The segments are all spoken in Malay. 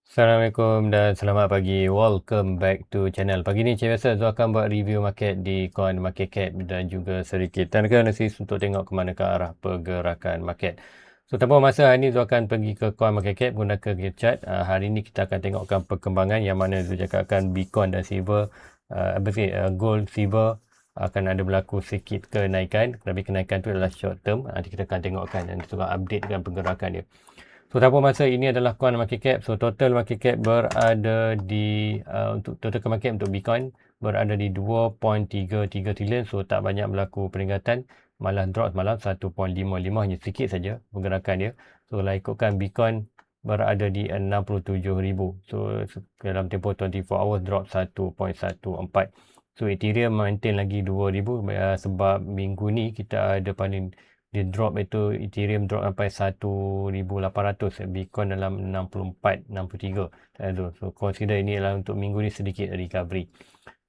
Assalamualaikum dan selamat pagi. Welcome back to channel. Pagi ni macam biasa Zul akan buat review market di coin market cap dan juga sedikit analysis untuk tengok ke mana ke arah pergerakan market. So tanpa masa hari ni Zul akan pergi ke coin market cap gunakan chart. Hari ni kita akan tengokkan perkembangan yang mana Zul cakapkan Bitcoin dan silver, gold, silver akan ada berlaku sikit kenaikan. Tapi kenaikan tu adalah short term. Nanti kita akan tengokkan dan kita akan updatekan pergerakan dia. So tanpa masa ini adalah coin market cap. So total market cap berada di untuk total market cap untuk Bitcoin berada di 2.33 trilion. So tak banyak berlaku peningkatan, malah drop malam 1.55, hanya sikit saja pergerakan dia. So kalau ikutkan Bitcoin berada di 67,000. So dalam tempoh 24 hours drop 1.14. So Ethereum maintain lagi 2,000 sebab minggu ni kita ada paling dia drop itu Ethereum drop sampai 1,800, Bitcoin dalam 64, 63. So consider ini adalah untuk minggu ni sedikit recovery.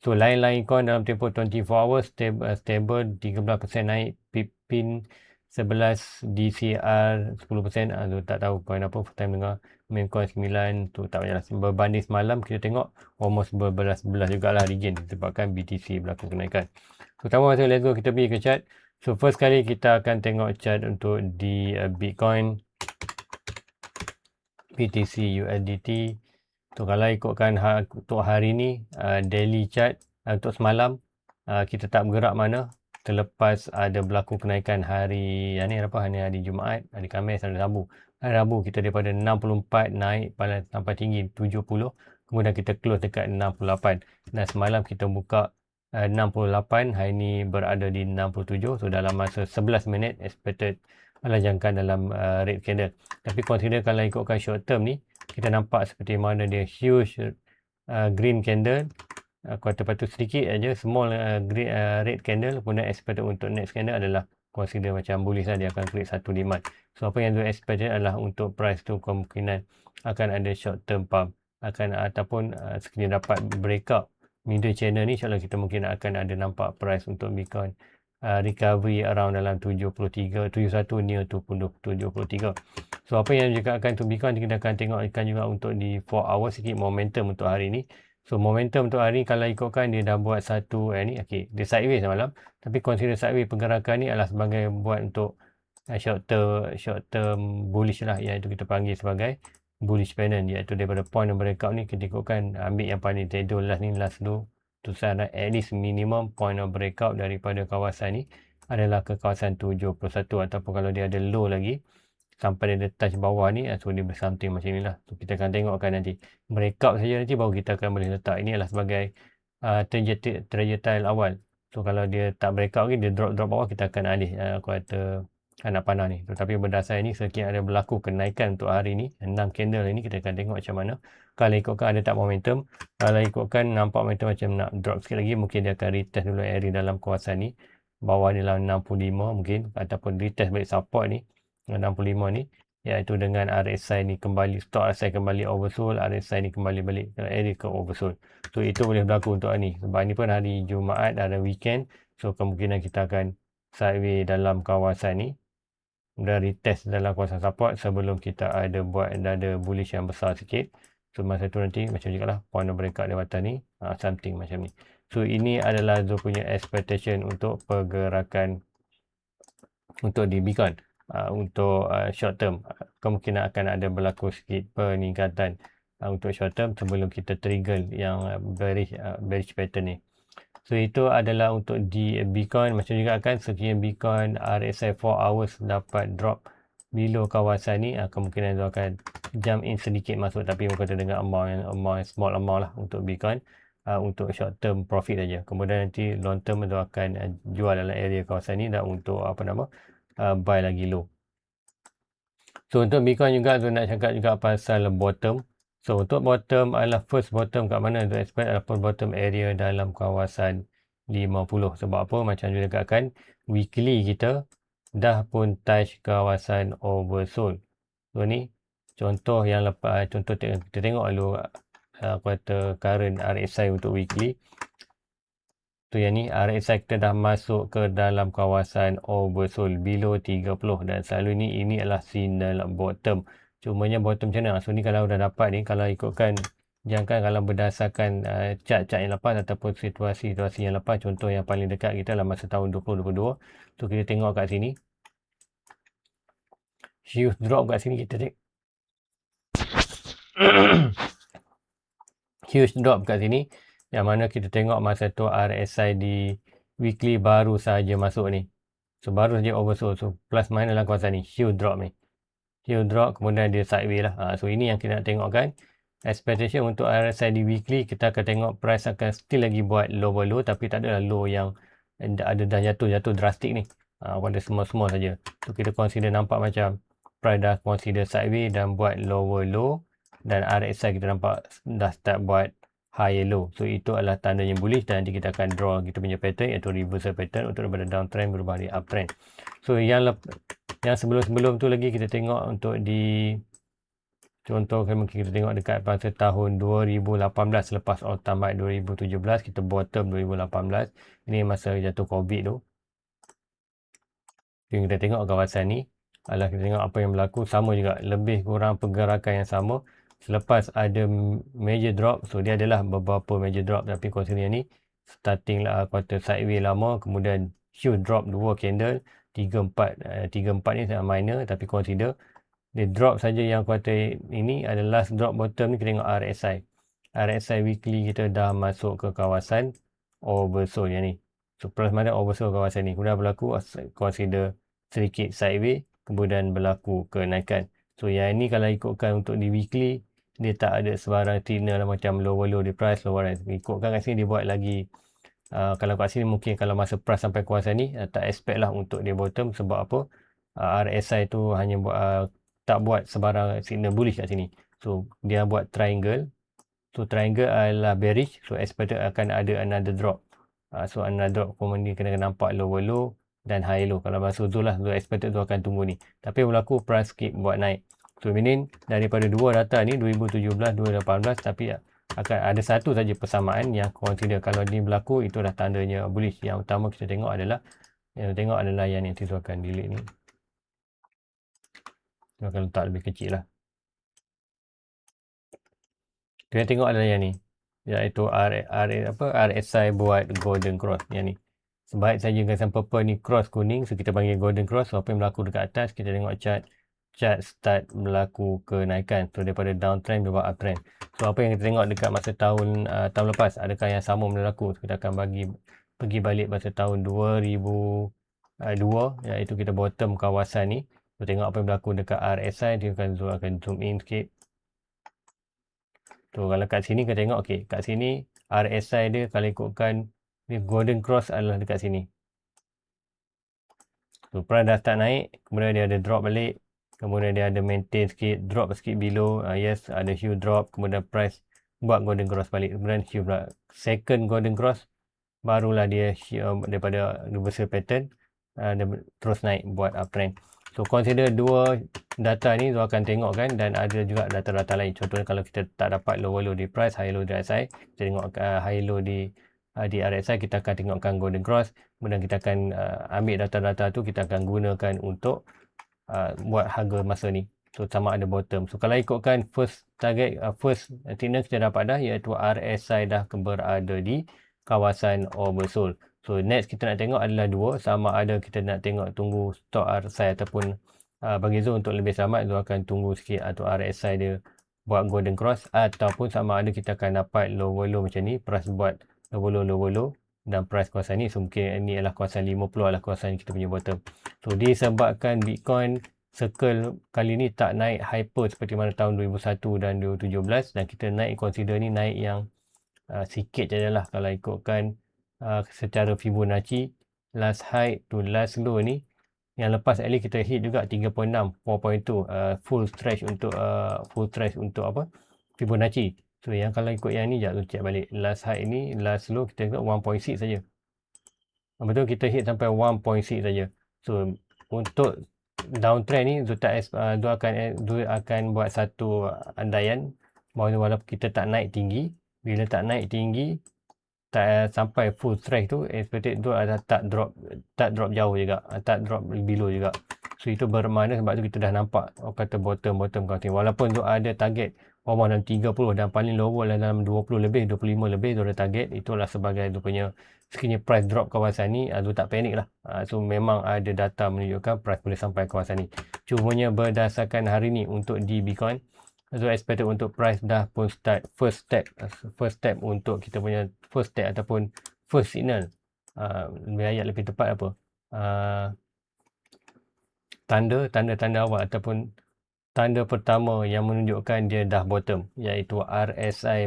So lain-lain coin dalam tempoh 24 hours stable 13% naik, PIN 11, DCR 10%. Tak tahu coin apa, first time dengar. Main coin 9 tu tak banyak lah. Berbanding semalam kita tengok almost berbelas-belas jugalah regain sebabkan BTC berlaku kenaikan. So pertama masa let's go kita pergi ke chart. So first kali kita akan tengok chart untuk di Bitcoin, BTC, USDT. So kalau ikutkan untuk hari ni daily chart untuk semalam kita tak bergerak mana terlepas ada berlaku kenaikan hari hari Jumaat, hari Khamis, hari Rabu. Hari Rabu kita daripada 64 naik sampai tinggi 70, kemudian kita close dekat 68 dan semalam kita buka 68, hari ni berada di 67. So dalam masa 11 minit expected adalah jangkaan dalam red candle. Tapi consider kalau ikutkan short term ni, kita nampak seperti mana dia huge green candle, kuartal lepas tu sedikit aja small red candle, kemudian expected untuk next candle adalah consider macam bullish lah, dia akan create satu demand. So apa yang dia expected adalah untuk price tu kemungkinan akan ada short term pump ataupun sekiranya dapat breakout middle channel ni, insyaAllah kita mungkin akan ada nampak price untuk Bitcoin recovery around dalam 71 near to 73. So apa yang juga akan untuk Bitcoin kita akan tengokkan juga untuk di 4 hours sikit momentum untuk hari ni. So momentum untuk hari ni kalau ikutkan dia dah buat satu dia sideways semalam, tapi consider sideways pergerakan ni adalah sebagai buat untuk short term bullish lah, iaitu kita panggil sebagai bullish pattern, iaitu daripada point of breakout ni kita ikutkan ambil yang paling tedur last low tu sana, at least minimum point of breakout daripada kawasan ni adalah ke kawasan 71, ataupun kalau dia ada low lagi sampai dia touch bawah ni, so dia something macam ni lah. So kita akan tengokkan nanti breakout saja, nanti baru kita akan boleh letak ini adalah sebagai trajectory awal. So kalau dia tak breakout lagi, dia drop bawah, kita akan alih kuartal anak panah ni. Tetapi berdasar ini sekiranya ada berlaku kenaikan untuk hari ni 6 candle ini, kita akan tengok macam mana. Kalau ikutkan ada tak momentum, kalau ikutkan nampak momentum macam nak drop sikit lagi, mungkin dia akan retest dulu area dalam kawasan ni, bawah ni dalam 65 mungkin, ataupun retest balik support ni 65 ni, iaitu dengan RSI ni kembali stock, RSI kembali oversold, RSI ni kembali balik ke area ke oversold. So itu boleh berlaku untuk hari ni, sebab ni pun hari Jumaat, ada weekend. So kemungkinan kita akan sideways dalam kawasan ni dan retest dalam kawasan support sebelum kita ada bullish yang besar sikit. So masa tu nanti macam juga lah point of breakout lewatan ni, something macam ni. So ini adalah Zul punya expectation untuk pergerakan untuk di Bitcoin. Untuk short term kemungkinan akan ada berlaku sikit peningkatan untuk short term sebelum kita trigger yang bearish pattern ni. So itu adalah untuk di Bitcoin. Macam juga akan sekiranya Bitcoin RSI 4 hours dapat drop below kawasan ni, kemungkinan itu akan jump in sedikit masuk, tapi bukan dengan amount small amount lah untuk Bitcoin, untuk short term profit saja. Kemudian nanti long term itu akan jual dalam area kawasan ni dan untuk buy lagi low. So untuk Bitcoin juga tu nak cakap juga pasal bottom. So untuk bottom adalah first bottom kat mana tu expect adalah bottom area dalam kawasan 50. Sebab apa? Macam juga katakan weekly kita dah pun touch kawasan oversold. So ni contoh yang lepas, contoh kita tengok dulu kuartal current RSI untuk weekly. Tu yang ni RSI kita dah masuk ke dalam kawasan oversold below 30 dan selalu ini adalah signal bottom. Cumanya bottom channel. So ni kalau dah dapat ni, kalau ikutkan jangan kalau berdasarkan chart-chart yang lepas ataupun situasi-situasi yang lepas, contoh yang paling dekat kita dalam masa tahun 2022 tu, kita tengok kat sini huge drop kat sini, kita tengok huge drop kat sini, yang mana kita tengok masa tu RSI di weekly baru saja masuk ni. So baru saja oversold, so plus minus dalam kawasan ni, huge drop ni, huge drop, kemudian dia sideways lah. So ini yang kita nak tengok kan. Expectation untuk RSI di weekly, kita akan tengok price akan still lagi buat lower low, tapi tak adalah low yang ada dah jatuh drastik ni. Pada semua saja. So kita consider nampak macam price dah consider sideways dan buat lower low, dan RSI kita nampak dah start buat higher low. So itu adalah tanda yang bullish, dan nanti kita akan draw kita punya pattern, iaitu reversal pattern untuk daripada downtrend berubah di uptrend. So yang sebelum-sebelum tu lagi kita tengok untuk di contoh, mungkin kita tengok dekat masa tahun 2018 selepas all time high 2017, kita bottom 2018. Ini masa jatuh COVID tu. Jadi kita tengok kawasan ni adalah kita tengok apa yang berlaku, sama juga lebih kurang pergerakan yang sama. Selepas ada major drop, so dia adalah beberapa major drop, tapi consider ni starting lah quarter sideways lama, kemudian huge drop 2 candle, 3-4 ni sangat minor, tapi consider dia drop saja yang kuartal ini adalah last drop bottom ni. Kita tengok RSI weekly kita dah masuk ke kawasan oversold yang ni. So plus mana oversold kawasan ni, kemudian berlaku consider sedikit sideways, kemudian berlaku kenaikan. So yang ini kalau ikutkan untuk di weekly, dia tak ada sebarang signal macam lower low di price, lower rise. Ikutkan kat sini dia buat lagi kalau kat sini mungkin kalau masa price sampai kawasan ni tak expect lah untuk dia bottom. Sebab apa? RSI tu hanya buat tak buat sebarang signal bullish kat sini. So dia buat triangle. So triangle adalah bearish, so expected akan ada another drop. So another drop, kemudian kena nampak lower low dan high low. Kalau masuk tu lah, so expected tu akan tunggu ni. Tapi berlaku price keep buat naik. So meaning daripada dua data ni 2017, 2018, tapi akan ada satu saja persamaan yang consider kalau ni berlaku, itu dah tandanya bullish. Yang utama kita tengok adalah yang ni, nanti tu akan delete ni. Akan letak lebih kecil lah. Kita tengok adalah yang ni, iaitu RSI buat golden cross yang ni. Sebaik saja gasan purple ni cross kuning, so kita panggil golden cross. So apa yang berlaku dekat atas, kita tengok chart start berlaku kenaikan. So daripada downtrend berubah uptrend. So apa yang kita tengok dekat masa tahun lepas, adakah yang sama berlaku? So, kita akan pergi balik masa tahun 2002, iaitu kita bottom kawasan ni. So tengok apa yang berlaku dekat RSI, dia akan zoom in sikit. So kalau kat sini kita tengok, okey, kat sini RSI dia kalau ikutkan dia golden cross adalah dekat sini. So price dah start naik, kemudian dia ada drop balik, kemudian dia ada maintain sikit, drop sikit below, yes ada huge drop, kemudian price buat golden cross balik, kemudian huge pula second golden cross, barulah dia daripada reversal pattern dia terus naik buat uptrend. So consider dua data ni tu akan tengok kan, dan ada juga data-data lain. Contohnya kalau kita tak dapat lower low di price, high low di RSI, kita tengok high low di RSI, kita akan tengokkan golden cross, kemudian kita akan ambil data-data tu, kita akan gunakan untuk buat harga masa ni. So sama ada bottom. So kalau ikutkan first target, first signal kita dapat dah, iaitu RSI dah berada di kawasan oversold. So next kita nak tengok adalah dua, sama ada kita nak tunggu stop RSI ataupun bagi zone untuk lebih selamat, tu akan tunggu sikit atau RSI dia buat golden cross, ataupun sama ada kita akan dapat lower low macam ni, price buat lower low dan price kawasan ni. So mungkin ni adalah kawasan 50 adalah kawasan kita punya bottom. So disebabkan Bitcoin circle kali ni tak naik hyper seperti mana tahun 2001 dan 2017, dan kita naik consider ni naik yang sikit je lah. Kalau ikutkan secara Fibonacci last high to last low ni, yang lepas at least kita hit juga 3.6, 4.2 full stretch untuk apa Fibonacci. So yang kalau ikut yang ni, jap tu check balik last high ni, last low kita tengok 1.6 saja. Betul, kita hit sampai 1.6 saja. So untuk downtrend ni tu akan buat satu andaian walaupun kita tak naik tinggi, bila tak naik tinggi tak sampai full strike tu, expected tu ada tak drop jauh juga, tak drop below juga. So itu bermakna sebab tu kita dah nampak kata bottom counting. Walaupun tu ada target almost dalam 30 dan paling lower dalam 20 lebih, 25 lebih tu ada target. Itulah sebagai tu punya sekiranya price drop kawasan ni, tu tak panik lah. So memang ada data menunjukkan price boleh sampai kawasan ni. Cumanya berdasarkan hari ni untuk di Bitcoin, so expected untuk price dah pun start first step untuk kita punya first step ataupun first signal. Ayat lebih tepat apa? Tanda awal ataupun tanda pertama yang menunjukkan dia dah bottom, iaitu RSI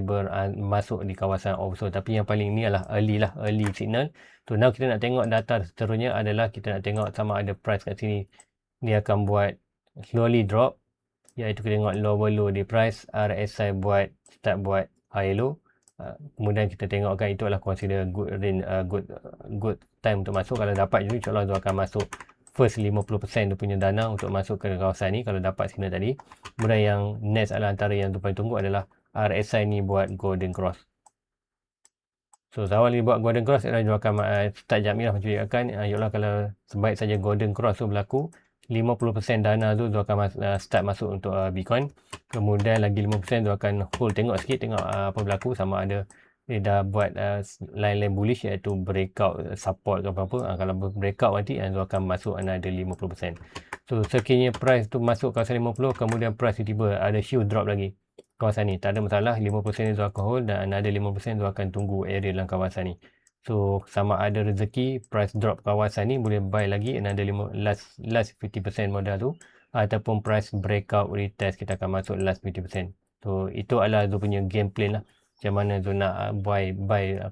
masuk di kawasan oversold. Tapi yang paling ni adalah early signal. So now kita nak tengok data seterusnya adalah kita nak tengok sama ada price kat sini dia akan buat slowly drop, iaitu kita tengok lower low di price, RSI start buat high low. Kemudian kita tengokkan itu adalah consider good range, good time untuk masuk. Kalau dapat je insyaAllah tu akan masuk first 50% tu punya dana untuk masuk ke kawasan ni kalau dapat signal tadi. Kemudian yang next adalah antara yang tu paling tunggu adalah RSI ni buat golden cross. So awal ni buat golden cross ialah dia akan start jam ni lah macam akan ialah kalau sebaik saja golden cross tu berlaku, 50% dana tu akan start masuk untuk Bitcoin. Kemudian lagi 5% tu akan hold, tengok apa berlaku, sama ada dia dah buat line bullish iaitu breakout support ke apa-apa. Kalau breakout nanti tu akan masuk ada 50%. So sekiranya price tu masuk kawasan 50, kemudian price tiba ada huge drop lagi kawasan ni, tak ada masalah, 50% tu akan hold dan ada 5% tu akan tunggu area dalam kawasan ni. So sama ada rezeki price drop kawasan ni boleh buy lagi ada last 50% modal tu, ataupun price breakout retest kita akan masuk last 50%. So itu adalah tu punya game plan lah, macam mana tu nak buy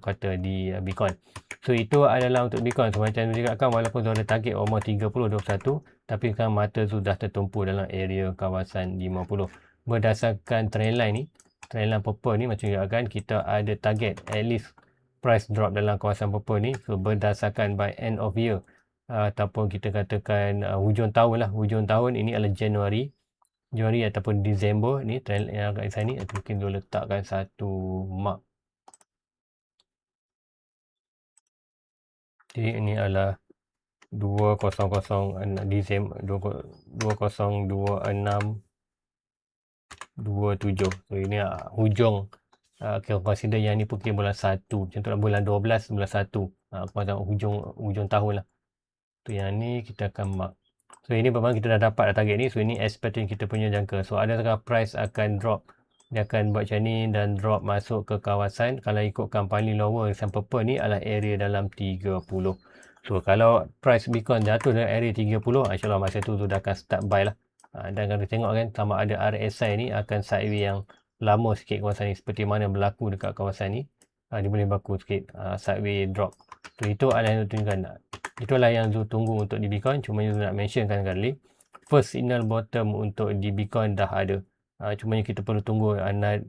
kata di Bitcoin. So itu adalah untuk Bitcoin. So macam tu juga kan, walaupun tu ada target almost 30-21, tapi kan mata tu dah tertumpu dalam area kawasan 50. Berdasarkan trendline ni, trendline purple ni macam juga kan kita ada target at least price drop dalam kawasan purple ni. So berdasarkan by end of year, ataupun kita katakan hujung tahun lah, hujung tahun ini adalah Januari ataupun Disember ni trend yang kat sini. Mungkin tu letakkan satu mark. Jadi ini adalah 2006 Disember 2026 27. So ini hujung, kita consider yang ni mungkin bulan 1 macam tu lah, bulan 12 bulan 1, hujung tahun lah. Tu yang ni kita akan mark. So ini memang kita dah dapat target ni. So ini expecting kita punya jangka. So adakah price akan drop, dia akan buat macam ni dan drop masuk ke kawasan, kalau ikutkan paling lower yang purple ni adalah area dalam 30. So kalau price Bitcoin jatuh dalam area 30, insyaAllah masa tu dah akan start buy lah. Dan kalau tengok kan sama ada RSI ni akan sideway yang lama sikit kawasan ni, seperti mana berlaku dekat kawasan ni. Dia boleh berlaku sikit sideway drop. So itu adalah yang tunjukkan. Itulah yang Zul tunggu untuk di Bitcoin. Cuma Zul nak mentionkan kali, first signal bottom untuk di Bitcoin dah ada. Cuma kita perlu tunggu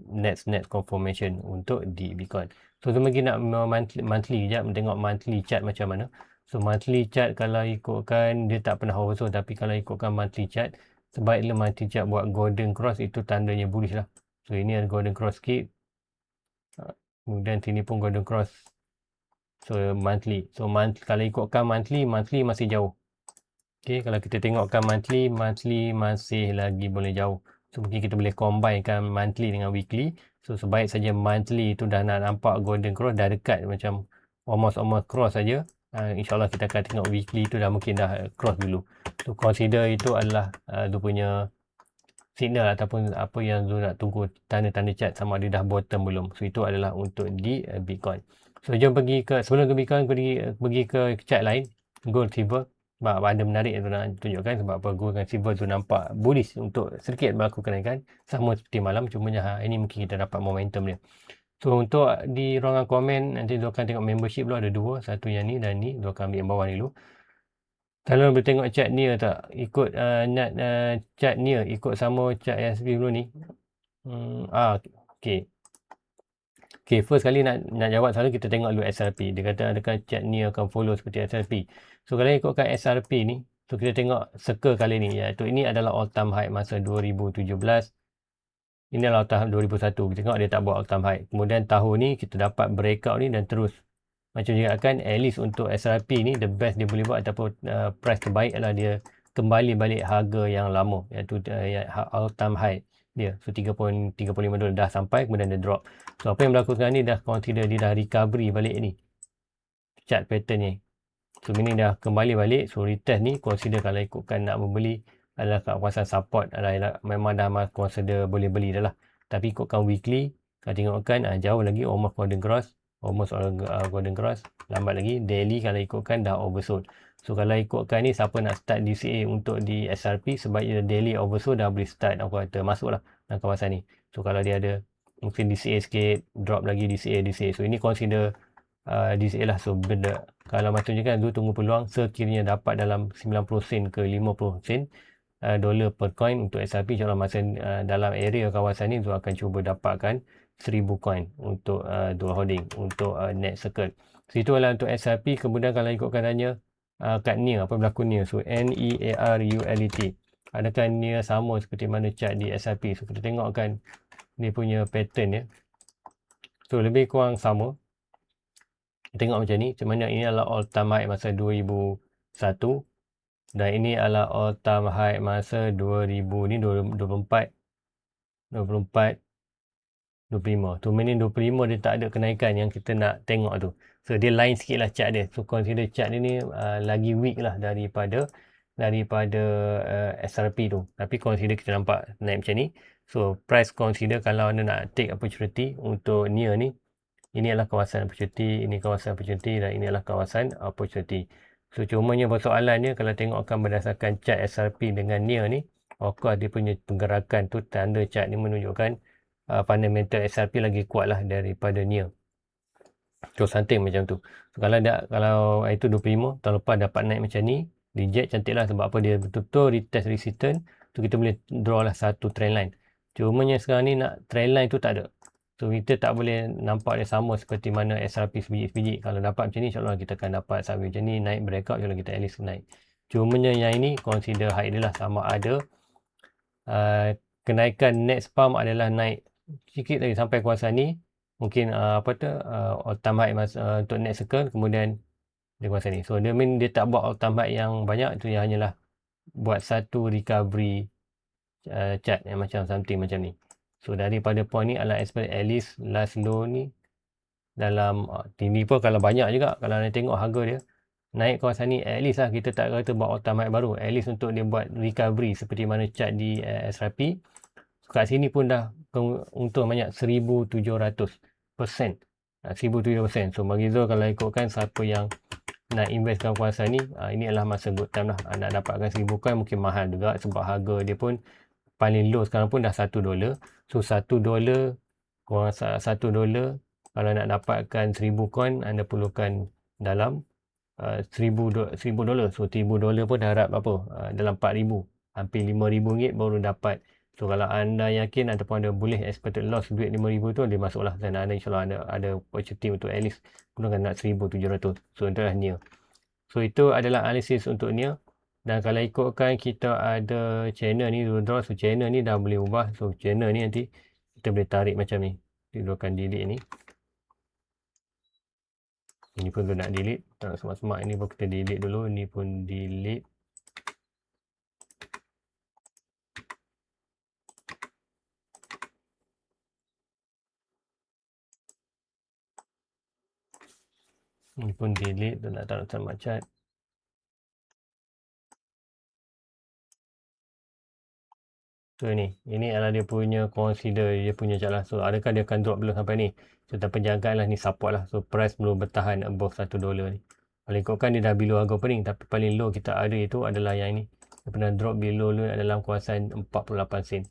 next confirmation untuk di Bitcoin. So Zul lagi nak monthly sekejap, tengok monthly chart macam mana. So monthly chart kalau ikutkan dia tak pernah oversold, tapi kalau ikutkan monthly chart, sebaiknya monthly chart buat golden cross, itu tandanya bullish lah. So ini ada golden cross sikit, kemudian sini pun golden cross. So monthly, kalau ikutkan monthly masih jauh. Okay, kalau kita tengokkan monthly masih lagi boleh jauh. So mungkin kita boleh combinekan monthly dengan weekly. So sebaik saja monthly tu dah nak nampak golden cross, dah dekat macam almost cross saja. InsyaAllah kita akan tengok weekly tu dah mungkin dah cross dulu. So consider itu adalah tu punya signal ataupun apa yang tu nak tunggu, tanda-tanda chart sama ada dah bottom belum. So itu adalah untuk di Bitcoin. So jom sebelum ke Bitcoin, pergi ke chart lain, gold, silver. Sebab ada menarik yang tu nak tunjukkan, sebab apa gold dan silver tu nampak bullish untuk sedikit berlaku kenaikan sama seperti malam. Cumanya ini mungkin kita dapat momentum dia. So untuk di ruangan komen nanti tu akan tengok membership dulu, ada dua, satu yang ni dan ni. Tu akan ambil yang bawah ni dulu. Kalau boleh tengok chart ni tak, ikut chart ni ikut sama chart yang sebelum dulu ni. Okay, first kali nak jawab soalan, kita tengok dulu SRP. Dia kata adakah chart ni akan follow seperti SRP. So kalau ikutkan SRP ni, so kita tengok circle kali ni, iaitu ini adalah all time high masa 2017. Ini adalah tahun 2001. Kita tengok dia tak buat all time high. Kemudian tahun ni kita dapat breakout ni dan terus. Macam juga kan, at least untuk SRP ni, the best dia boleh buat ataupun price terbaik adalah dia kembali balik harga yang lama, iaitu all time high dia. So $3.35 dah sampai, kemudian dia drop. So apa yang berlaku sekarang ni, dah consider dia dah recovery balik ni chart pattern ni. So ini dah kembali balik. So retest ni consider kalau ikutkan nak membeli adalah kat kawasan support, adalah memang dah consider boleh beli dah lah. Tapi ikutkan weekly, kalau tengokkan jauh lagi almost golden cross, lambat lagi. Daily kalau ikutkan dah oversold. So kalau ikutkan ni, siapa nak start DCA untuk di SRP, sebab dia daily oversold, dah boleh start aku kata masuk lah dalam kawasan ni. So kalau dia ada mungkin DCA sikit, drop lagi DCA. So ini consider DCA lah. So benda kalau macam je kan, dulu tunggu peluang sekiranya dapat dalam 90 sen ke 50 sen dolar per coin untuk SRP. InsyaAllah masa dalam area kawasan ni tu akan cuba dapatkan 1000 coin untuk dual holding untuk net circle. So itu adalah untuk SRP. Kemudian kalau ikutkan tanya kat NEAR, apa berlaku NEAR? So NEARULET, adakah NEAR sama seperti mana chart di SRP? So kita tengokkan dia punya pattern ya. So lebih kurang sama. Tengok macam ni, macam mana ini adalah all time high masa 2001 dan ini adalah all time high masa 2000 ni 24 25. Tu meaning 25 dia tak ada kenaikan yang kita nak tengok tu. So dia lain sikit lah chart dia. So consider chart dia ni lagi weak lah daripada SRP tu. Tapi consider kita nampak naik macam ni. So price consider kalau anda nak take opportunity untuk NEAR ni, ini adalah kawasan opportunity, ini kawasan opportunity dan ini adalah kawasan opportunity. So cumanya persoalannya kalau tengokkan berdasarkan chart SRP dengan NEAR ni, of course dia punya pergerakan tu, tanda chart ni menunjukkan fundamental SRP lagi kuat lah daripada NEAR. So something macam tu. So, kalau itu 25, tahun lepas dapat naik macam ni, reject cantik lah. Sebab apa, dia betul-betul retest resistance. So kita boleh draw lah satu trend line. Cumanya sekarang ni nak trend line tu tak ada. So kita tak boleh nampak dia sama seperti mana SRP sebiji-sebiji. Kalau dapat macam ni, insyaAllah kita akan dapat sampai macam ni, naik breakout, insyaAllah kita at least naik. Cumanya yang ini consider high dia lah, sama ada kenaikan net spam adalah naik sikit lagi sampai kawasan ni. Mungkin all time high untuk net circle, kemudian di kawasan ni. So dia tak buat all time high yang banyak, tu yang hanyalah buat satu recovery chart yang macam something macam ni. So daripada point ni adalah expect at least last low ni dalam ini pun kalau banyak juga. Kalau anda tengok harga dia naik kawasan ni, at least lah kita tak kata buat all time high baru, at least untuk dia buat recovery seperti mana chart di SRP. Kat sini pun dah untung banyak 1700%. 1700%. So bagi Zul, kalau ikutkan siapa yang nak invest dalam kawasan ni, ini adalah masa good time lah. Nak dapatkan 1000 coin mungkin mahal juga sebab harga dia pun paling low sekarang pun dah $1. So $1 kurang $1, kalau nak dapatkan 1000 coin, anda perlukan dalam $1000. So $1000 pun harap apa, dalam 4000, hampir RM5000 baru dapat. So kalau anda yakin ataupun anda boleh expected loss duit RM5000 tu, dia masuklah. Dan anda insyaAllah ada opportunity untuk at least gunakan nak 1700. So itulah NEAR. So itu adalah analisis untuk NEAR. Dan kalau ikutkan kita ada channel ni draw, so channel ni dah boleh ubah. So channel ni nanti kita boleh tarik macam ni. Kita akan delete ni. Ini pun kita nak delete. Tak nak semak-semak, ini pun kita delete dulu. Ini pun delete. Ini pun delete. Tak nak semak chart. So ini adalah dia punya consider dia punya chart lah. So adakah dia akan drop belum sampai ni? So tapi penjagaan lah, ni support lah. So price belum bertahan above $1 ni. Kalau ikutkan dia dah below harga opening, tapi paling low kita ada itu adalah yang ini. Dia pernah drop below ni dalam kawasan 48 sen.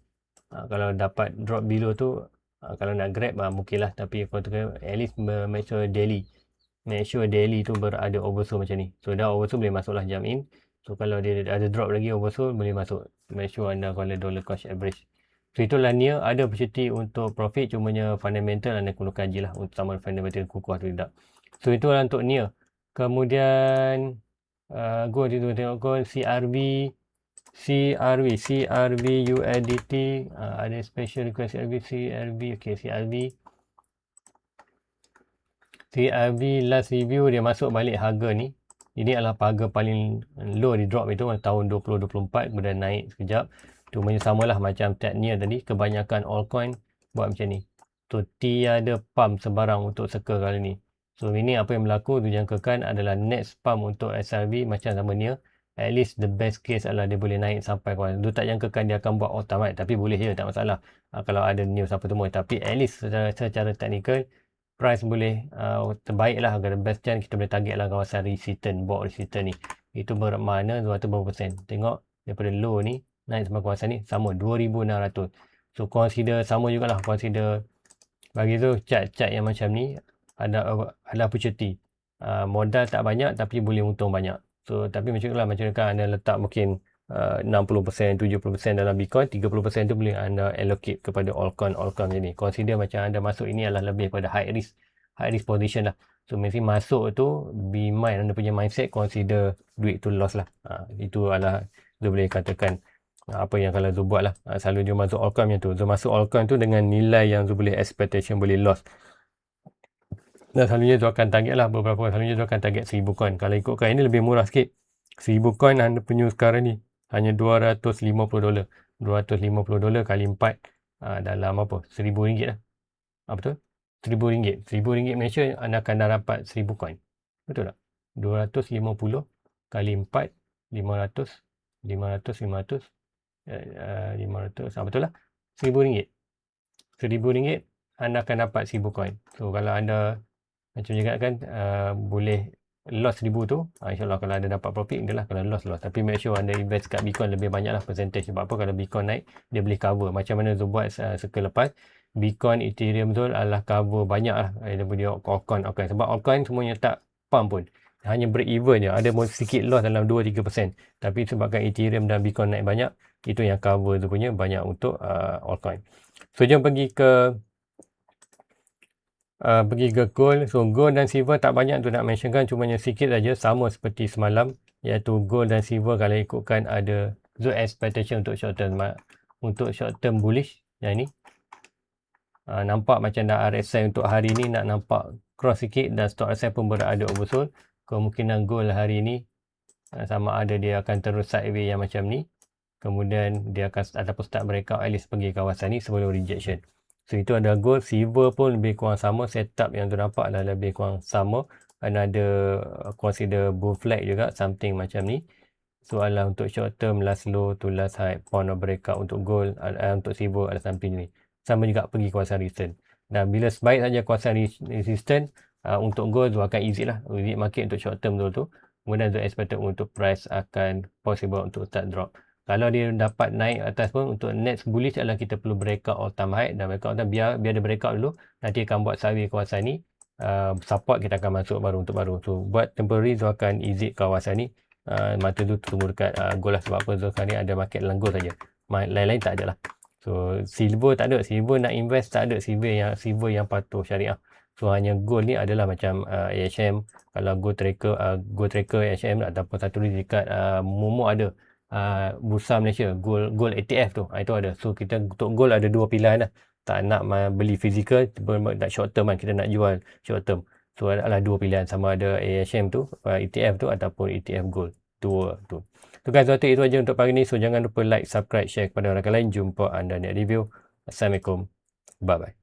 Kalau dapat drop below tu, kalau nak grab mungkin lah. Tapi kalau at least make sure daily. Make sure daily tu berada oversold macam ni. So dah oversold boleh masuk lah jump in. So kalau dia ada drop lagi oversold, boleh masuk. Make sure anda follow dollar cost average. So itulah NEAR, ada opportunity untuk profit, cumanya fundamental anda perlu kaji lah untuk sama fundamental kukuh atau tidak. So itulah untuk NEAR. Kemudian go tengok go CRV USDT, ada special request CRV. Okay, CRV last review dia masuk balik harga ni. Ini adalah pagar paling low di drop itu tahun 2024, kemudian naik sekejap. Tu samalah macam 10 year tadi, kebanyakan altcoin buat macam ni. So tiada pump sebarang untuk circle kali ni. So ini apa yang berlaku, dijangkakan adalah next pump untuk SRV macam sama Near. At least the best case adalah dia boleh naik sampai kawan. Dia tak jangkakan dia akan buat all time high, tapi boleh je, tak masalah. Kalau ada news apa semua. Tapi at least secara technical, price boleh terbaik lah, the best chance kita boleh target lah kawasan resistance, board resistance ni. Itu bermakna 200%. Tengok daripada low ni naik sampai kawasan ni sama 2600. So consider sama jugalah, consider bagi tu chart-chart yang macam ni ada opportunity. Modal tak banyak tapi boleh untung banyak. So tapi macam dekat anda letak mungkin 60%, 70% dalam Bitcoin, 30% tu boleh anda allocate kepada altcoin macam ni. Consider macam anda masuk ini adalah lebih pada high risk position lah. So mesti masuk tu, be mind anda punya mindset, consider duit tu loss lah. Itu adalah dia boleh katakan apa yang kalau Zul buat lah. Selalu dia masuk altcoin macam tu. Zul masuk altcoin tu dengan nilai yang Zul boleh expectation boleh loss. Dan selalunya Zul akan target lah selalunya Zul akan target 1000 coin. Kalau ikutkan ini lebih murah sikit. 1000 coin anda punya sekarang ni hanya $250. $250 kali 4 dalam apa? RM1000 lah. Betul? RM1000. RM1000 Malaysia anda akan dapat 1000 coin. Betul tak? 250 kali 4, 500, 500, 500, betul lah. RM1000. RM1000 anda akan dapat 1000 coin. So kalau anda macam cakap kan, boleh loss 1000 tu, insyaAllah kalau anda dapat profit, adalah kalau loss. Tapi make sure anda invest kat Bitcoin lebih banyak lah percentage. Sebab apa? Kalau Bitcoin naik, dia boleh cover. Macam mana Zul buat circle lepas, Bitcoin, Ethereum Zul adalah cover banyak lah daripada altcoin. Sebab altcoin semuanya tak pump pun. Hanya break even je. Ada sikit loss dalam 2-3%. Tapi sebabkan Ethereum dan Bitcoin naik banyak, itu yang cover tu punya banyak untuk altcoin. So jom pergi ke gold. So gold dan silver tak banyak tu nak mentionkan, cumanya sikit saja, sama seperti semalam, iaitu gold dan silver kalau ikutkan ada Zul expectation untuk short term bullish yang ni. Nampak macam dah RSI untuk hari ni nak nampak cross sikit, dan stock RSI pun berada oversold. Kemungkinan gold hari ni sama ada dia akan terus sideways yang macam ni, kemudian dia akan ataupun start breakout at least pergi kawasan ni sebelum rejection. So itu ada gold. Silver pun lebih kurang sama, setup yang tu nampak adalah lebih kurang sama, dan ada consider bull flag juga, something macam ni. Soalan untuk short term, last low to last high, point of breakout untuk gold, untuk silver ada something ni. Sama juga pergi kawasan resistance. Dan bila sebaik saja kawasan resistance, untuk gold tu akan exit lah, exit market untuk short term tu. Kemudian tu expected untuk price akan possible untuk start drop. Kalau dia dapat naik atas pun, untuk next bullish adalah kita perlu breakout all time high, dan breakout all time, biar dia breakout dulu, nanti akan buat sideways kawasan ni, support kita akan masuk untuk baru. So buat temporary tu akan exit kawasan ni. Mata tu tunggu dekat gold lah. Sebab apa tu sekarang ni ada market dalam gold saja, lain-lain tak ada lah. So silver tak ada, silver nak invest tak ada, silver yang patuh syariah. So hanya gold ni adalah macam AHM, kalau gold tracker AHM, ataupun satu lagi dekat Momo ada Bursa Malaysia gold ETF tu, itu ada. So kita untuk gold ada dua pilihan lah. Tak nak beli fizikal, nak short term kan, kita nak jual short term. So adalah dua pilihan, sama ada AHM tu, ETF tu, ataupun ETF gold. Dua tu. So guys, itu aja untuk pagi ni. So jangan lupa like, subscribe, share kepada orang lain. Jumpa anda next review. Assalamualaikum. Bye bye.